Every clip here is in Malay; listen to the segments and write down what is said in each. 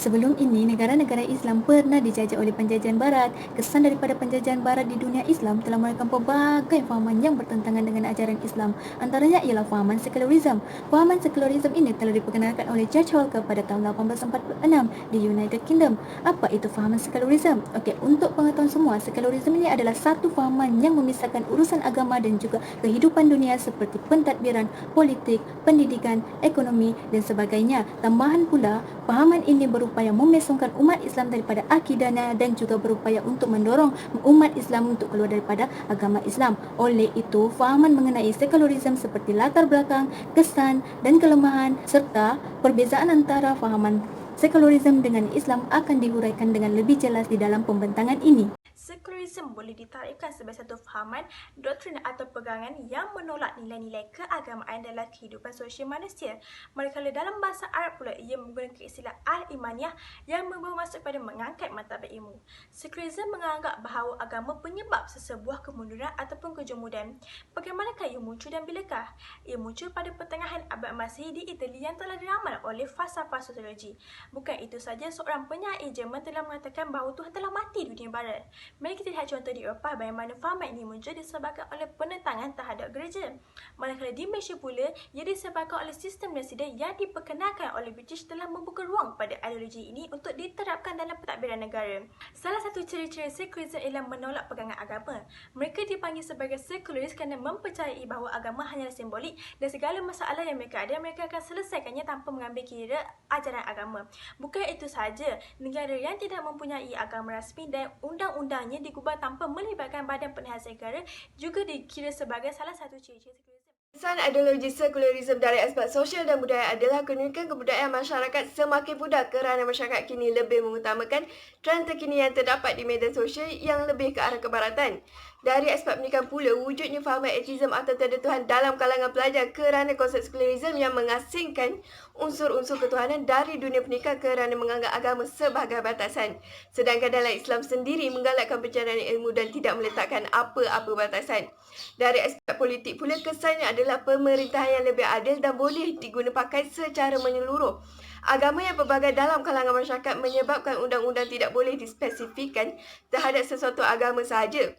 Sebelum ini, negara-negara Islam pernah dijajah oleh penjajahan Barat. Kesan daripada penjajahan Barat di dunia Islam telah merekam pelbagai fahaman yang bertentangan dengan ajaran Islam. Antaranya ialah fahaman sekularisme. Fahaman sekularisme ini telah diperkenalkan oleh George Holker pada tahun 1846 di United Kingdom. Apa itu fahaman sekularisme? Okey, untuk pengetahuan semua, sekularisme ini adalah satu fahaman yang memisahkan urusan agama dan juga kehidupan dunia seperti pentadbiran, politik, pendidikan, ekonomi dan sebagainya. Tambahan pula, fahaman ini berupaya memesongkan umat Islam daripada akidahnya dan juga berupaya untuk mendorong umat Islam untuk keluar daripada agama Islam. Oleh itu, fahaman mengenai sekularisme seperti latar belakang, kesan dan kelemahan serta perbezaan antara fahaman sekularisme dengan Islam akan dihuraikan dengan lebih jelas di dalam pembentangan ini. Sekularisme boleh ditarikkan sebagai satu fahaman, doktrin atau pegangan yang menolak nilai-nilai keagamaan dalam kehidupan sosial manusia. Manakala dalam bahasa Arab pula, ia menggunakan istilah al-imaniyah yang membawa maksud pada mengangkat martabat ilmu. Sekularisme menganggap bahawa agama penyebab sesebuah kemunduran ataupun kejemudan. Bagaimanakah ia muncul dan bilakah? Ia muncul pada pertengahan abad Masihi di Itali yang telah diramal oleh falsafah sosiologi. Bukan itu saja, seorang penyair Jerman telah mengatakan bahawa Tuhan telah mati di dunia barat. Mari kita lihat contoh di Eropah bagaimana fahaman ini muncul disebabkan oleh penentangan terhadap gereja. Manakala di Malaysia pula, ia disebabkan oleh sistem residen yang diperkenalkan oleh British telah membuka ruang pada ideologi ini untuk diterapkan dalam pentadbiran negara. Salah satu ciri-ciri sekularisme ialah menolak pegangan agama. Mereka dipanggil sebagai sekularis kerana mempercayai bahawa agama hanyalah simbolik dan segala masalah yang mereka ada, mereka akan selesaikannya tanpa mengambil kira ajaran agama. Bukan itu sahaja, negara yang tidak mempunyai agama rasmi dan undang-undangnya digubah tanpa melibatkan badan penasihat negara juga dikira sebagai salah satu ciri-ciri sekularisme. Kesan ideologi sekularisme dari aspek sosial dan budaya adalah kenaikan kebudayaan masyarakat semakin mudah kerana masyarakat kini lebih mengutamakan trend terkini yang terdapat di media sosial yang lebih ke arah kebaratan. Dari aspek pendidikan pula, wujudnya fahaman ateisme atau tiada Tuhan dalam kalangan pelajar kerana konsep sekularisme yang mengasingkan unsur-unsur ketuhanan dari dunia pendidikan kerana menganggap agama sebagai batasan. Sedangkan dalam Islam sendiri menggalakkan pencarian ilmu dan tidak meletakkan apa-apa batasan. Dari aspek politik pula, kesannya adalah pemerintahan yang lebih adil dan boleh digunakan pakai secara menyeluruh. Agama yang pelbagai dalam kalangan masyarakat menyebabkan undang-undang tidak boleh dispesifikkan terhadap sesuatu agama sahaja.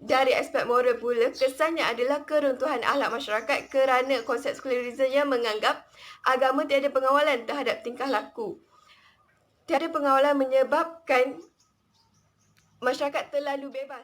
Dari aspek moral pula, kesannya adalah keruntuhan akhlak masyarakat kerana konsep sekularisme yang menganggap agama tiada pengawalan terhadap tingkah laku. Tiada pengawalan menyebabkan masyarakat terlalu bebas.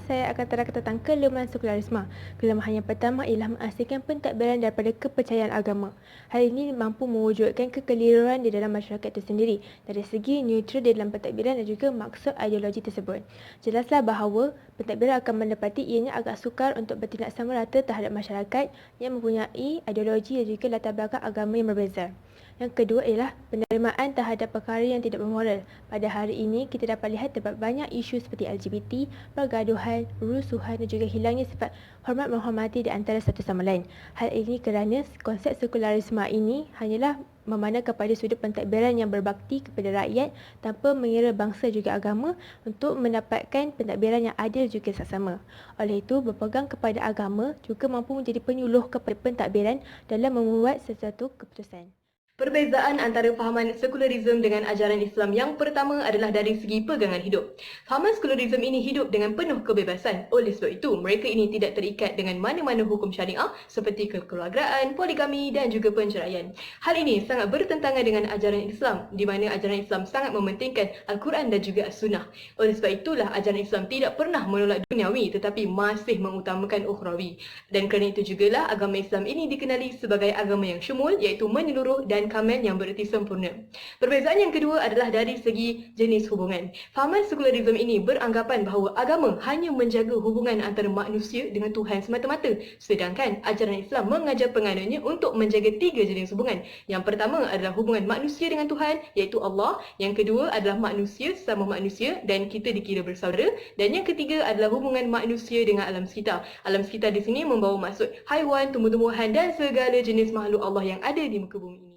Saya akan terangkan tentang kelemahan sekularisme. Kelemahan yang pertama ialah mengasingkan pentadbiran daripada kepercayaan agama. Hal ini mampu mewujudkan kekeliruan di dalam masyarakat itu sendiri dari segi neutral di dalam pentadbiran dan juga maksud ideologi tersebut. Jelaslah bahawa pentadbiran akan mendapati ianya agak sukar untuk bertindak sama rata terhadap masyarakat yang mempunyai ideologi dan juga latar belakang agama yang berbeza. Yang kedua ialah penerimaan terhadap perkara yang tidak bermoral. Pada hari ini, kita dapat lihat terdapat banyak isu seperti LGBT, pergaduhan, rusuhan dan juga hilangnya sifat hormat menghormati di antara satu sama lain. Hal ini kerana konsep sekularisme ini hanyalah memandang kepada sudut pentadbiran yang berbakti kepada rakyat tanpa mengira bangsa juga agama untuk mendapatkan pentadbiran yang adil juga saksama. Oleh itu, berpegang kepada agama juga mampu menjadi penyuluh kepada pentadbiran dalam membuat sesuatu keputusan. Perbezaan antara fahaman sekularisme dengan ajaran Islam yang pertama adalah dari segi pegangan hidup. Fahaman sekularisme ini hidup dengan penuh kebebasan. Oleh sebab itu, mereka ini tidak terikat dengan mana-mana hukum syariah seperti kekeluargaan, poligami dan juga penceraian. Hal ini sangat bertentangan dengan ajaran Islam, di mana ajaran Islam sangat mementingkan Al-Quran dan juga As-Sunnah. Oleh sebab itulah ajaran Islam tidak pernah menolak duniawi tetapi masih mengutamakan ukhrawi. Dan kerana itu jugalah agama Islam ini dikenali sebagai agama yang syumul, iaitu menyeluruh dan kamil yang bererti sempurna. Perbezaan yang kedua adalah dari segi jenis hubungan. Fahaman sekularisme ini beranggapan bahawa agama hanya menjaga hubungan antara manusia dengan Tuhan semata-mata, sedangkan ajaran Islam mengajar penganutnya untuk menjaga tiga jenis hubungan. Yang pertama adalah hubungan manusia dengan Tuhan, iaitu Allah. Yang kedua adalah manusia sesama manusia dan kita dikira bersaudara. Dan yang ketiga adalah hubungan manusia dengan alam sekitar. Alam sekitar di sini membawa maksud haiwan, tumbuh-tumbuhan dan segala jenis makhluk Allah yang ada di muka bumi ini.